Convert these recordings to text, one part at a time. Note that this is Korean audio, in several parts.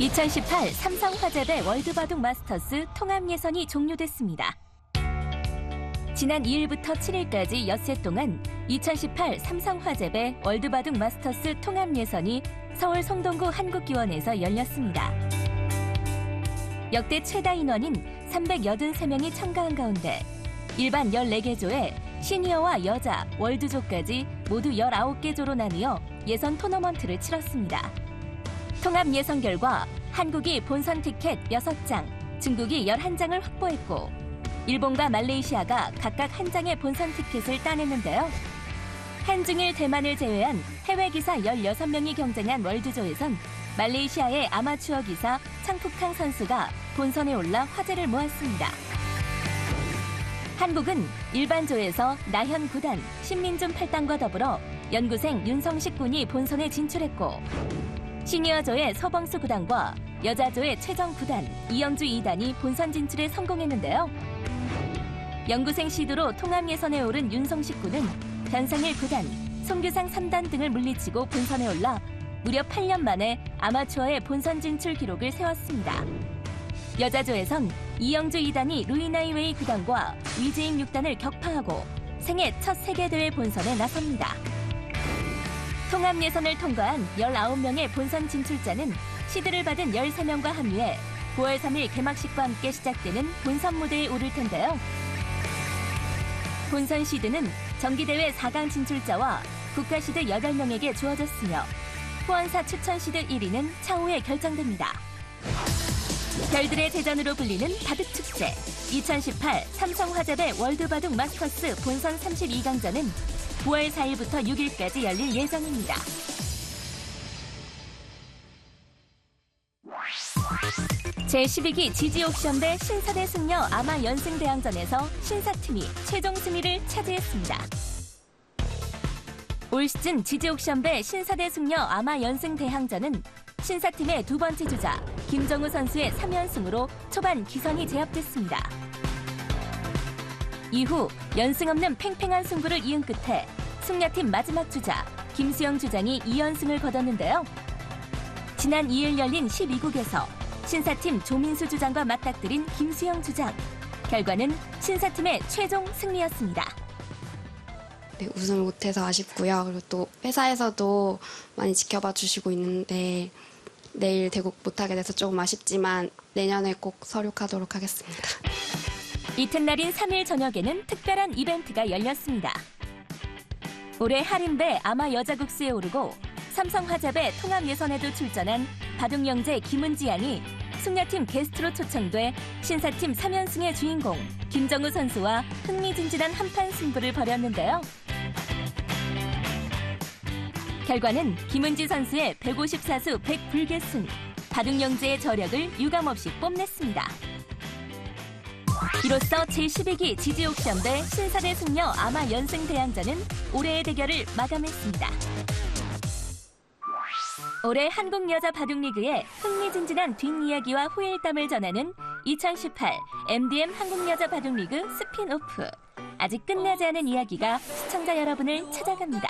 2018 삼성화재배 월드바둑 마스터스 통합 예선이 종료됐습니다. 지난 2일부터 7일까지 엿새 동안 2018 삼성화재배 월드바둑 마스터스 통합 예선이 서울 성동구 한국기원에서 열렸습니다. 역대 최다 인원인 383명이 참가한 가운데 일반 14개 조에 시니어와 여자, 월드조까지 모두 19개 조로 나뉘어 예선 토너먼트를 치렀습니다. 통합 예선 결과 한국이 본선 티켓 6장, 중국이 11장을 확보했고 일본과 말레이시아가 각각 1장의 본선 티켓을 따냈는데요. 한중일 대만을 제외한 해외 기사 16명이 경쟁한 월드조에선 말레이시아의 아마추어 기사 창푹탕 선수가 본선에 올라 화제를 모았습니다. 한국은 일반조에서 나현 9단, 신민준 8단과 더불어 연구생 윤성식 군이 본선에 진출했고 시니어조의 서범수 9단과 여자조의 최정 9단, 이영주 2단이 본선 진출에 성공했는데요. 연구생 시드로 통합 예선에 오른 윤성식 군은 변상일 9단, 송규상 3단 등을 물리치고 본선에 올라 무려 8년 만에 아마추어의 본선 진출 기록을 세웠습니다. 여자조에선 이영주 2단이 루이나이웨이 9단과 위즈잉 6단을 격파하고 생애 첫 세계대회 본선에 나섭니다. 통합 예선을 통과한 19명의 본선 진출자는 시드를 받은 13명과 합류해 9월 3일 개막식과 함께 시작되는 본선 무대에 오를 텐데요. 본선 시드는 정기대회 4강 진출자와 국가시드 8명에게 주어졌으며 후원사 추천 시드 1위는 차후에 결정됩니다. 별들의 대전으로 불리는 바둑축제 2018 삼성화재배 월드바둑 마스터스 본선 32강전은 9월 4일부터 6일까지 열릴 예정입니다. 제12기 지지옥션배 신사대 승려 아마 연승대항전에서 신사팀이 최종 승리를 차지했습니다. 올 시즌 지지옥션배 신사대 승려 아마 연승대항전은 신사팀의 두 번째 주자 김정우 선수의 3연승으로 초반 기선이 제압됐습니다. 이후 연승 없는 팽팽한 승부를 이은 끝에 승려팀 마지막 주자 김수영 주장이 2연승을 거뒀는데요. 지난 2일 열린 12국에서 신사팀 조민수 주장과 맞닥뜨린 김수영 주장. 결과는 신사팀의 최종 승리였습니다. 네, 우승을 못해서 아쉽고요. 그리고 또 회사에서도 많이 지켜봐 주시고 있는데 내일 대국 못하게 돼서 조금 아쉽지만 내년에 꼭 서륙하도록 하겠습니다. 이튿날인 3일 저녁에는 특별한 이벤트가 열렸습니다. 올해 할인배 아마 여자국수에 오르고 삼성화재배 통합 예선에도 출전한 바둑영재 김은지 양이 승려팀 게스트로 초청돼 신사팀 3연승의 주인공 김정우 선수와 흥미진진한 한판 승부를 벌였는데요. 결과는 김은지 선수의 154수 100불계승, 바둑영재의 저력을 유감없이 뽐냈습니다. 이로써 제12기 지지옥션배 신사대 승려 아마 연승대항전은 올해의 대결을 마감했습니다. 올해 한국 여자 바둑리그의 흥미진진한 뒷이야기와 후일담을 전하는 2018 MDM 한국 여자 바둑리그 스핀오프. 아직 끝나지 않은 이야기가 시청자 여러분을 찾아갑니다.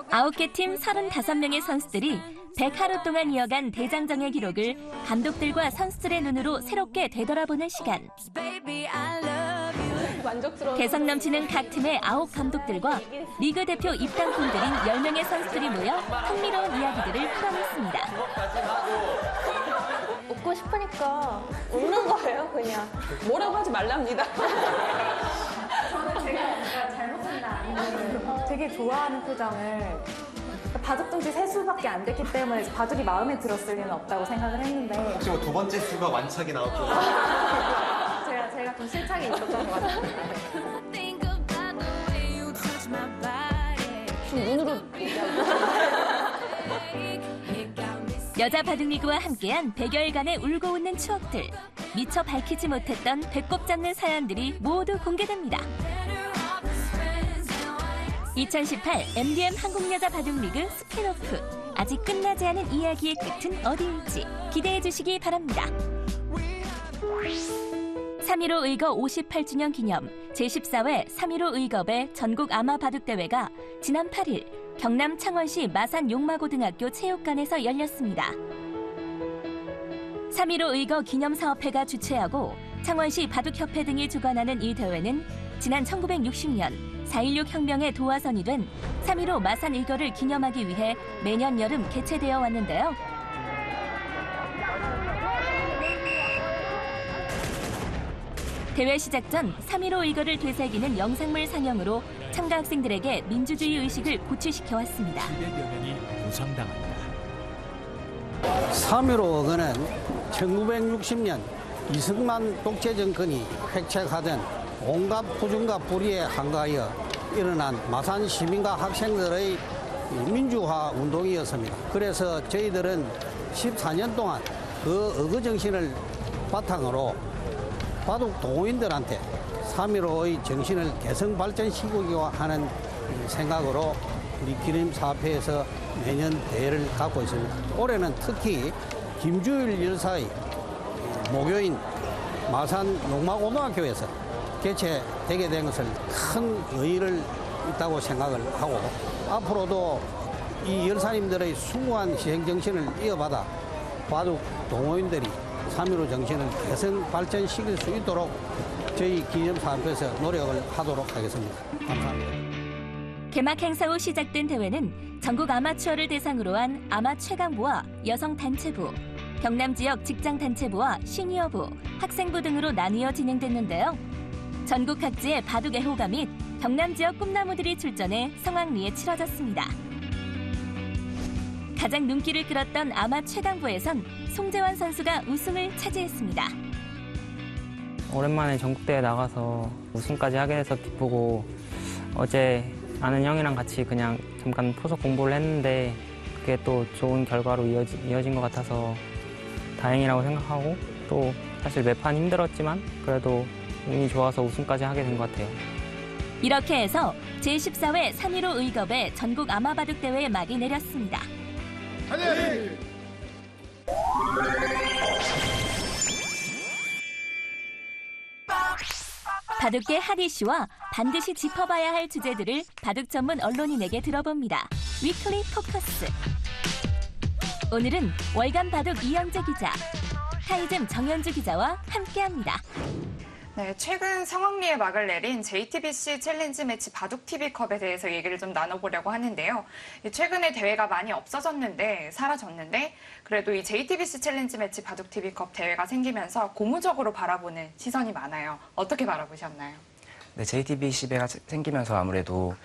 9개 팀 35명의 선수들이 100하루 동안 이어간 대장정의 기록을 감독들과 선수들의 눈으로 새롭게 되돌아보는 시간. 개성 넘치는 각 팀의 9 감독들과 리그 대표 입당권들인 10명의 선수들이 모여 흥미로운 이야기들을 풀어냈습니다. 웃고 싶으니까 웃는 거예요, 그냥. 뭐라고 하지 말랍니다. 저는 제가 잘못했나 아니면 되게 좋아하는 표정을 바둑둥지 세 수밖에 안 됐기 때문에 바둑이 마음에 들었을 리는 없다고 생각을 했는데 혹시 뭐 두 번째 수가 완착이 나왔고 제가 좀 실착이 있었던 것 같아요. 좀 눈으로 여자 바둑리그와 함께한 100여일간의 울고 웃는 추억들, 미처 밝히지 못했던 배꼽 잡는 사연들이 모두 공개됩니다. 2018 MDM 한국여자 바둑리그 스핀오프. 아직 끝나지 않은 이야기의 끝은 어디일지 기대해 주시기 바랍니다. 3.15 의거 58주년 기념 제14회 3.15 의겁의 전국 아마 바둑대회가 지난 8일 경남 창원시 마산 용마고등학교 체육관에서 열렸습니다. 3.15 의거 기념사업회가 주최하고 창원시 바둑협회 등이 주관하는 이 대회는 지난 1960년 4.16 혁명의 도화선이 된 3.15 마산 의거를 기념하기 위해 매년 여름 개최되어 왔는데요. 대회 시작 전 3.15 의거를 되새기는 영상물 상영으로 참가 학생들에게 민주주의 의식을 고취시켜 왔습니다. 200여 명이 부상당한다. 3.15 의거는 1960년 이승만 독재 정권이 획책하던 온갖 부정과 불의에 항거하여 일어난 마산 시민과 학생들의 민주화 운동이었습니다. 그래서 저희들은 14년 동안 그 의거 정신을 바탕으로 바둑 동호인들한테 3.15의 정신을 개성 발전시키기로 하는 생각으로 우리 기념사업회에서 매년 대회를 갖고 있습니다. 올해는 특히 김주일 열사의 모교인 마산 용마고등학교에서 개최되게 된 것을 큰 의의를 있다고 생각을 하고 앞으로도 이 열사님들의 숭고한 희생 정신을 이어받아 바둑 동호인들이 3.15 정신을 개성 발전시킬 수 있도록 저희 기념사업에서 노력을 하도록 하겠습니다. 감사합니다. 개막 행사 후 시작된 대회는 전국 아마추어를 대상으로 한 아마최강부와 여성단체부, 경남 지역 직장단체부와 시니어부, 학생부 등으로 나뉘어 진행됐는데요. 전국 각지의 바둑 애호가 및 경남 지역 꿈나무들이 출전해 성황리에 치러졌습니다. 가장 눈길을 끌었던 아마 최강부에선 송재환 선수가 우승을 차지했습니다. 오랜만에 전국대회 나가서 우승까지 하게 돼서 기쁘고 어제 아는 형이랑 같이 그냥 잠깐 포석 공부를 했는데 그게 또 좋은 결과로 이어진 것 같아서 다행이라고 생각하고 또 사실 매판 힘들었지만 그래도 운이 좋아서 우승까지 하게 된 것 같아요. 이렇게 해서 제14회 3.15 의겁의 전국 아마바둑대회에 막이 내렸습니다. 바둑계 핫 이슈와 반드시 짚어봐야 할 주제들을 바둑 전문 언론인에게 들어봅니다. 위클리 포커스. 오늘은 월간 바둑 이영재 기자, 타이즘 정현주 기자와 함께합니다. 네, 최근 성황리에 막을 내린 JTBC 챌린지 매치 바둑TV컵에 대해서 얘기를 좀 나눠보려고 하는데요. 최근에 대회가 많이 없어졌는데, 사라졌는데, 그래도 이 JTBC 챌린지 매치 바둑TV컵 대회가 생기면서 고무적으로 바라보는 시선이 많아요. 어떻게 바라보셨나요? 네, JTBC가 생기면서 아무래도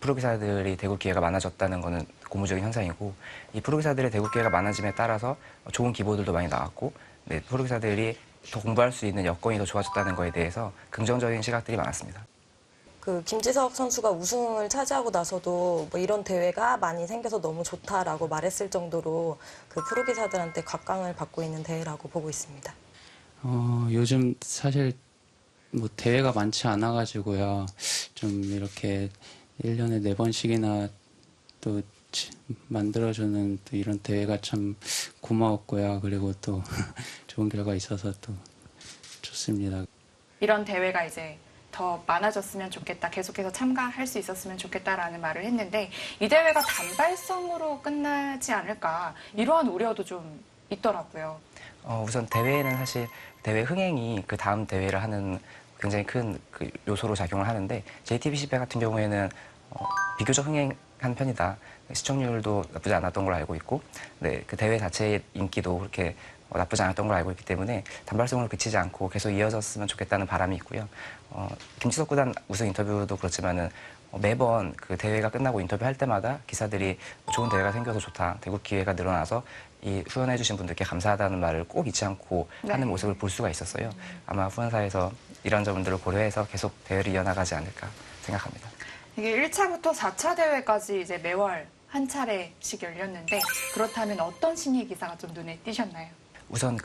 프로기사들이 대국 기회가 많아졌다는 것은 고무적인 현상이고, 이 프로기사들의 대국 기회가 많아짐에 따라서 좋은 기보들도 많이 나왔고, 네, 프로기사들이 더 공부할 수 있는 여건이 더 좋아졌다는 거에 대해서 긍정적인 시각들이 많았습니다. 김지석 선수가 우승을 차지하고 나서도 뭐 이런 대회가 많이 생겨서 너무 좋다라고 말했을 정도로 프로기사들한테 각광을 받고 있는 대회라고 보고 있습니다. 요즘 사실 뭐 대회가 많지 않아가지고요. 좀 이렇게 1년에 4번씩이나 또 만들어주는 또 이런 대회가 참 고마웠고요. 그리고 또 좋은 결과 있어서 또 좋습니다. 이런 대회가 이제 더 많아졌으면 좋겠다, 계속해서 참가할 수 있었으면 좋겠다라는 말을 했는데 이 대회가 단발성으로 끝나지 않을까 이러한 우려도 좀 있더라고요. 우선 대회는 사실 대회 흥행이 그 다음 대회를 하는 굉장히 큰 그 요소로 작용을 하는데 JTBC 같은 경우에는 비교적 흥행한 편이다. 시청률도 나쁘지 않았던 걸로 알고 있고, 네, 그 대회 자체의 인기도 그렇게 나쁘지 않았던 걸로 알고 있기 때문에 단발성으로 그치지 않고 계속 이어졌으면 좋겠다는 바람이 있고요. 김지석 구단 우승 인터뷰도 그렇지만은 매번 그 대회가 끝나고 인터뷰할 때마다 기사들이 좋은 대회가 생겨서 좋다, 대국 기회가 늘어나서 이 후원해주신 분들께 감사하다는 말을 꼭 잊지 않고 하는 모습을 볼 수가 있었어요. 아마 후원사에서 이런 점들을 고려해서 계속 대회를 이어나가지 않을까 생각합니다. 이게 1차부터 4차 대회까지 이제 매월 한 차례씩 열렸는데 그렇다면 어떤 신예 기사가 좀 눈에 띄셨나요? 우선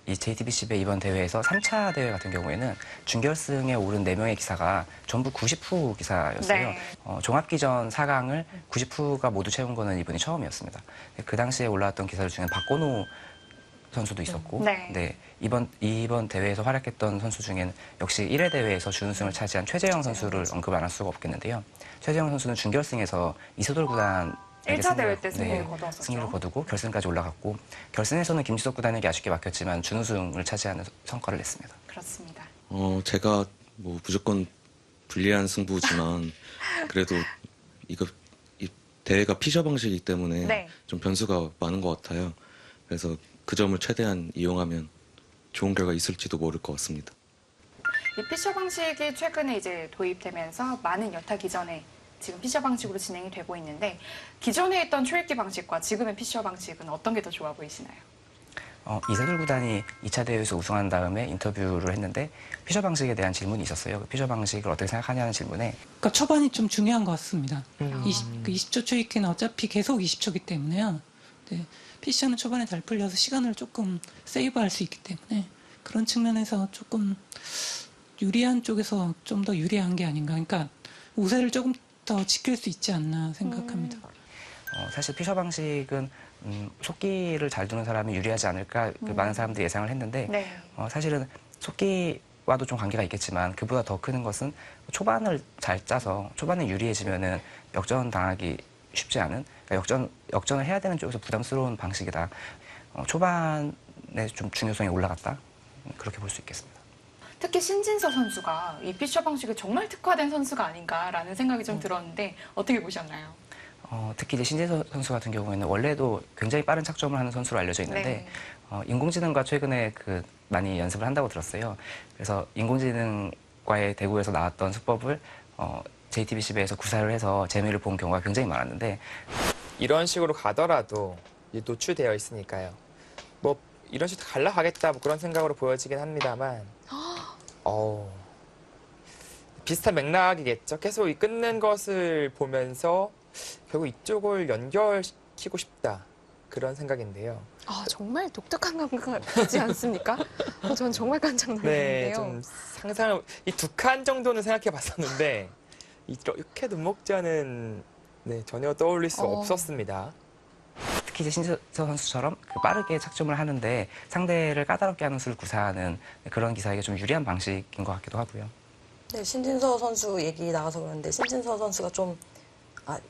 이 JTBC배 이번 대회에서 3차 대회 같은 경우에는 준결승에 오른 4명의 기사가 전부 90후 기사였어요. 네. 종합기전 4강을 90후가 모두 채운 거는 이번이 처음이었습니다. 그 당시에 올라왔던 기사들 중에 박건우 선수도 있었고, 네. 이번 대회에서 활약했던 선수 중에는 역시 1회 대회에서 준우승을 차지한 최재영 선수를 언급 안 할 수가 없겠는데요. 최재영 선수는 준결승에서 이세돌 구단 1차 대회 때 승리를 거두었었죠. 승리를 거두고 결승까지 올라갔고, 결승에서는 김지석 구단에게 아쉽게 막혔지만 준우승을 차지하는 성과를 냈습니다. 그렇습니다. 제가 뭐 무조건 불리한 승부지만 그래도 이 대회가 피셔 방식이기 때문에 좀 변수가 많은 것 같아요. 그래서 그 점을 최대한 이용하면 좋은 결과 있을지도 모를 것 같습니다. 이 피셔 방식이 최근에 이제 도입되면서 많은 여타 기전에 지금 피셔 방식으로 진행이 되고 있는데, 기존에 있던 초읽기 방식과 지금의 피셔 방식은 어떤 게 더 좋아 보이시나요? 이세돌 구단이 2차 대회에서 우승한 다음에 인터뷰를 했는데 피셔 방식에 대한 질문이 있었어요. 피셔 방식을 어떻게 생각하냐는 질문에 그러니까 초반이 좀 중요한 것 같습니다. 20초 초읽기는 어차피 계속 20초이기 때문에요. 네, 피셔는 초반에 잘 풀려서 시간을 조금 세이브할 수 있기 때문에 그런 측면에서 조금 유리한 쪽에서 좀 더 유리한 게 아닌가. 그러니까 우세를 조금 더 지킬 수 있지 않나 생각합니다. 사실 피셔 방식은 속기를 잘 두는 사람이 유리하지 않을까 많은 사람들이 예상을 했는데 사실은 속기와도 좀 관계가 있겠지만 그보다 더 큰 것은 초반을 잘 짜서 초반에 유리해지면은 역전 당하기 쉽지 않은, 그러니까 역전을 해야 되는 쪽에서 부담스러운 방식이다. 초반에 좀 중요성이 올라갔다. 그렇게 볼 수 있겠습니다. 특히 신진서 선수가 이 피셔 방식에 정말 특화된 선수가 아닌가라는 생각이 좀 들었는데 어떻게 보셨나요? 특히 이제 신진서 선수 같은 경우에는 원래도 굉장히 빠른 착점을 하는 선수로 알려져 있는데 인공지능과 최근에 많이 연습을 한다고 들었어요. 그래서 인공지능과의 대구에서 나왔던 수법을 JTBC배에서 구사를 해서 재미를 본 경우가 굉장히 많았는데, 이런 식으로 가더라도 노출되어 있으니까요. 뭐 이런 식으로 갈라가겠다 뭐 그런 생각으로 보여지긴 합니다만 비슷한 맥락이겠죠. 계속 이 끊는 것을 보면서 결국 이쪽을 연결시키고 싶다. 그런 생각인데요. 정말 독특한 감각이지 않습니까? 전 정말 깜짝 놀랐는데요. 네, 좀 상상을 이 두 칸 정도는 생각해 봤었는데 이렇게 눈목자는 전혀 떠올릴 수 없었습니다. 특히 이제 신진서 선수처럼 빠르게 착점을 하는데 상대를 까다롭게 하는 수를 구사하는 그런 기사에게 좀 유리한 방식인 것 같기도 하고요. 네, 신진서 선수 얘기 나가서 그러는데 신진서 선수가 좀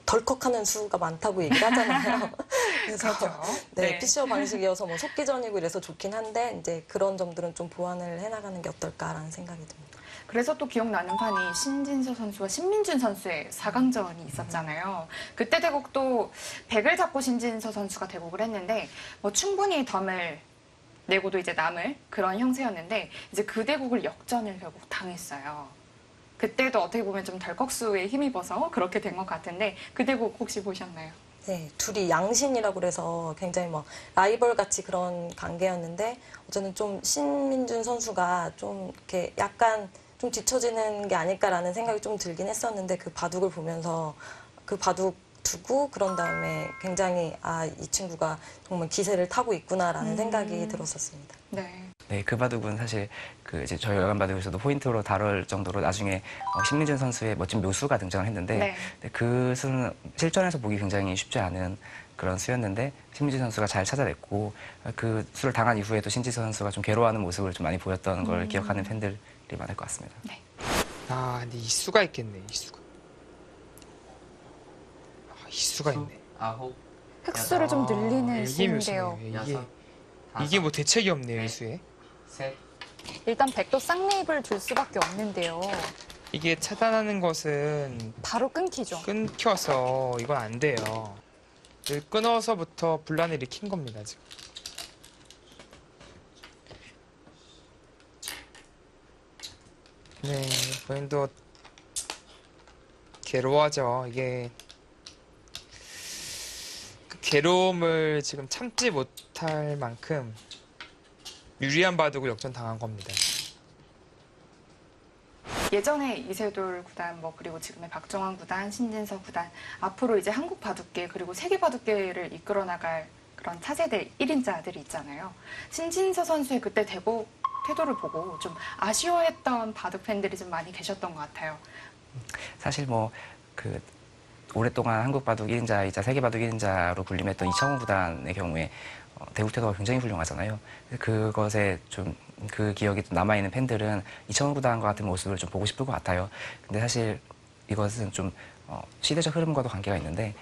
덜컥하는 수가 많다고 얘기를 하잖아요. 그래서 피셔 방식이어서 뭐 속기전이고 이래서 좋긴 한데 이제 그런 점들은 좀 보완을 해나가는 게 어떨까라는 생각이 듭니다. 그래서 또 기억나는 판이 신진서 선수와 신민준 선수의 4강전이 있었잖아요. 그때 대국도 100을 잡고 신진서 선수가 대국을 했는데 뭐 충분히 덤을 내고도 이제 남을 그런 형세였는데 이제 그 대국을 역전을 결국 당했어요. 그때도 어떻게 보면 좀 덜컥수에 힘입어서 그렇게 된 것 같은데 그 대국 혹시 보셨나요? 네, 둘이 양신이라고 그래서 굉장히 뭐 라이벌 같이 그런 관계였는데 어쨌든 좀 신민준 선수가 좀 이렇게 약간 좀 뒤처지는 게 아닐까라는 생각이 좀 들긴 했었는데 그 바둑을 보면서 그 바둑 두고 그런 다음에 굉장히 이 친구가 정말 기세를 타고 있구나라는 생각이 들었었습니다. 네, 그 바둑은 사실 이제 저희 여관 바둑에서도 포인트로 다룰 정도로 나중에 신민준 선수의 멋진 묘수가 등장을 했는데 그 수는 실전에서 보기 굉장히 쉽지 않은 그런 수였는데 신민준 선수가 잘 찾아냈고 그 수를 당한 이후에도 신진서 선수가 좀 괴로워하는 모습을 좀 많이 보였던 걸 기억하는 팬들이 많을 것 같습니다. 근데 이 수가 있겠네. 이 수가 있네. 획수를 좀 늘리는 이게 수인데요. 이게 뭐 대책이 없네요, 이 수에. 일단 백도 쌍레입을 둘 수밖에 없는데요. 이게 차단하는 것은 바로 끊기죠. 끊겨서 이건 안 돼요. 끊어서부터 분란을 일으킨 겁니다, 지금. 네, 본인도 괴로워하죠. 이게 그 괴로움을 지금 참지 못할 만큼 유리한 바둑을 역전당한 겁니다. 예전에 이세돌 구단 그리고 지금의 박정환 구단, 신진서 구단 앞으로 이제 한국 바둑계 그리고 세계 바둑계를 이끌어 나갈 그런 차세대 1인자들이 있잖아요. 신진서 선수의 그때 대국 태도를 보고 좀 아쉬워했던 바둑 팬들이 좀 많이 계셨던 것 같아요. 사실 오랫동안 한국 바둑 1인자이자 세계 바둑 1인자로 군림했던 이창호 구단의 경우에 대국 태도가 굉장히 훌륭하잖아요. 그것에 좀 그 기억이 남아있는 팬들은 이창호 구단과 같은 모습을 좀 보고 싶을 것 같아요. 근데 사실 이것은 좀 시대적 흐름과도 관계가 있는데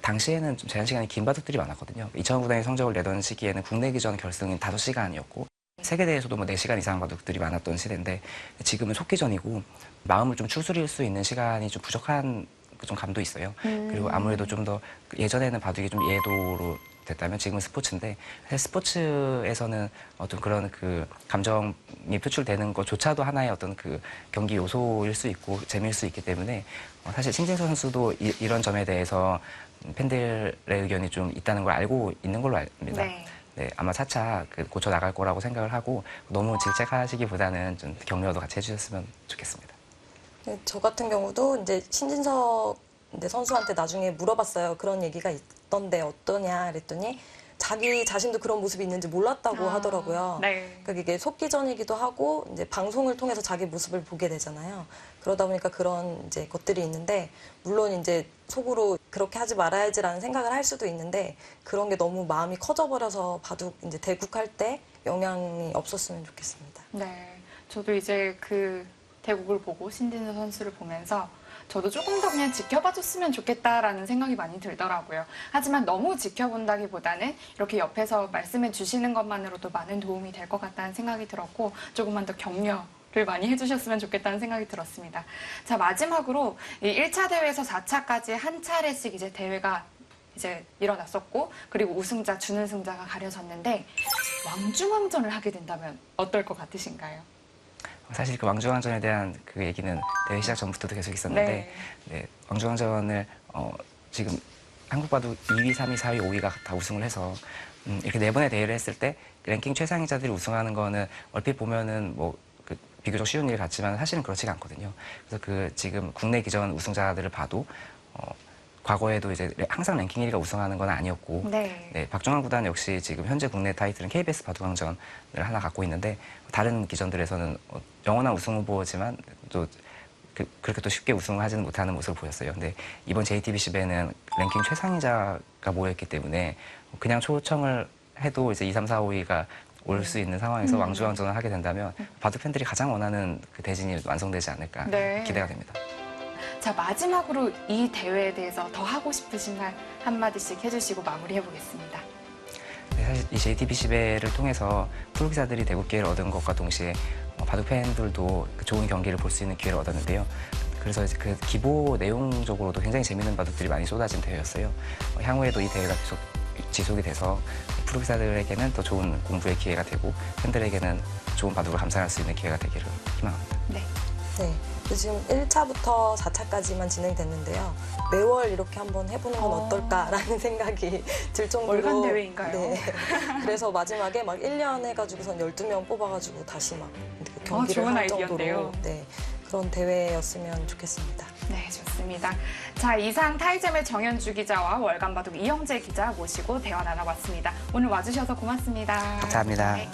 당시에는 좀 제한 시간이 긴 바둑들이 많았거든요. 이창호 구단이 성적을 내던 시기에는 국내 기전 결승은 5시간이었고 세계대회에서도 뭐 4시간 이상 바둑들이 많았던 시대인데 지금은 속기전이고 마음을 좀 추스릴 수 있는 시간이 좀 부족한 좀 감도 있어요. 그리고 아무래도 좀 더 예전에는 바둑이 좀 예도로 됐다면 지금은 스포츠인데 사실 스포츠에서는 어떤 그런 그 감정이 표출되는 것조차도 하나의 어떤 그 경기 요소일 수 있고 재미일 수 있기 때문에 사실 신진서 선수도 이런 점에 대해서 팬들의 의견이 좀 있다는 걸 알고 있는 걸로 압니다. 네, 아마 차차 고쳐 나갈 거라고 생각을 하고 너무 질책하시기보다는 좀 격려도 같이 해주셨으면 좋겠습니다. 네, 저 같은 경우도 이제 신진석 선수한테 나중에 물어봤어요. 그런 얘기가 있던데 어떠냐 그랬더니 자기 자신도 그런 모습이 있는지 몰랐다고 하더라고요. 네. 그러니까 이게 속기전이기도 하고 이제 방송을 통해서 자기 모습을 보게 되잖아요. 그러다 보니까 그런 이제 것들이 있는데 물론 이제 속으로 그렇게 하지 말아야지라는 생각을 할 수도 있는데 그런 게 너무 마음이 커져버려서 바둑 이제 대국할 때 영향이 없었으면 좋겠습니다. 네, 저도 이제 그 대국을 보고 신진서 선수를 보면서 저도 조금 더 그냥 지켜봐줬으면 좋겠다라는 생각이 많이 들더라고요. 하지만 너무 지켜본다기보다는 이렇게 옆에서 말씀해 주시는 것만으로도 많은 도움이 될 것 같다는 생각이 들었고 조금만 더 격려를 많이 해주셨으면 좋겠다는 생각이 들었습니다. 자, 마지막으로 이 1차 대회에서 4차까지 한 차례씩 이제 대회가 이제 일어났었고 그리고 우승자, 준우승자가 가려졌는데 왕중왕전을 하게 된다면 어떨 것 같으신가요? 사실 그 왕중왕전에 대한 그 얘기는 대회 시작 전부터도 계속 있었는데 네, 왕중왕전을 지금 한국 바둑 2위, 3위, 4위, 5위가 다 우승을 해서 이렇게 4번의 대회를 했을 때 랭킹 최상위자들이 우승하는 거는 얼핏 보면은 뭐 비교적 쉬운 일 같지만 사실은 그렇지가 않거든요. 그래서 그 지금 국내 기전 우승자들을 봐도 과거에도 이제 항상 랭킹 1위가 우승하는 건 아니었고 네, 박종환 구단 역시 지금 현재 국내 타이틀은 KBS 바둑왕전을 하나 갖고 있는데 다른 기전들에서는 영원한 우승 후보지만 또 그렇게 또 쉽게 우승을 하지는 못하는 모습을 보였어요. 근데 이번 JTBC배는 랭킹 최상위자가 모였기 때문에 그냥 초청을 해도 이제 2, 3, 4, 5위가 올 수 있는 상황에서 왕중왕전을 하게 된다면 바둑 팬들이 가장 원하는 그 대진이 완성되지 않을까 기대가 됩니다. 자, 마지막으로 이 대회에 대해서 더 하고 싶으신 말 한마디씩 해주시고 마무리해 보겠습니다. 네, 사실 이 JTBC배를 통해서 프로 기사들이 대국 기회를 얻은 것과 동시에 바둑 팬들도 좋은 경기를 볼 수 있는 기회를 얻었는데요. 그래서 이제 그 기보 내용적으로도 굉장히 재밌는 바둑들이 많이 쏟아진 대회였어요. 향후에도 이 대회가 계속 지속이 돼서 프로 기사들에게는 더 좋은 공부의 기회가 되고 팬들에게는 좋은 바둑을 감상할 수 있는 기회가 되기를 희망합니다. 네. 지금 1차부터 4차까지만 진행됐는데요. 매월 이렇게 한번 해보는 건 어떨까라는 생각이 들 정도로. 월간 대회인가요? 네. 그래서 마지막에 막 1년 해가지고선 12명 뽑아가지고 다시 막 경기를 좋은 할 정도로 아이디어인데요. 그런 대회였으면 좋겠습니다. 네, 좋습니다. 자, 이상 타이점의 정현주 기자와 월간 바둑 이영재 기자 모시고 대화 나눠봤습니다. 오늘 와주셔서 고맙습니다. 감사합니다. 네.